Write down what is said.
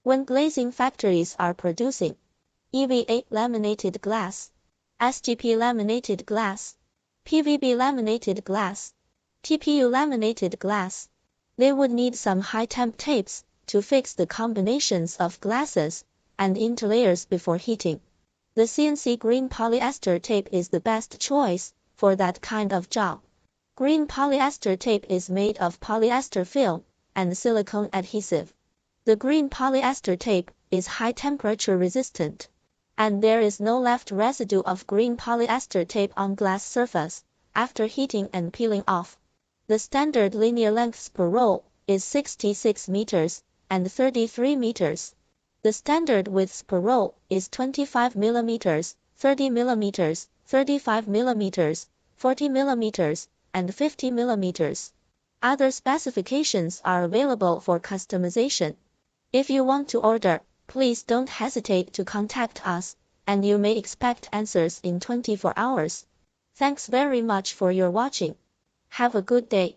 When glazing factories are producing EVA laminated glass, SGP laminated glass, PVB laminated glass, TPU laminated glass, they would need some high-temp tapes to fix the combinations of glasses and interlayers before heating. The CNC green polyester tape is the best choice for that kind of job. Green polyester tape is made of polyester film and silicone adhesive. The green polyester tape is high temperature resistant, and there is no left residue of green polyester tape on glass surface after heating and peeling off. The standard linear lengths per roll is 66 meters and 33 meters. The standard widths per roll is 25 millimeters, 30 millimeters, 35 millimeters, 40 millimeters, and 50 millimeters. Other specifications are available for customization. If you want to order, please don't hesitate to contact us, and you may expect answers in 24 hours. Thanks very much for your watching. Have a good day.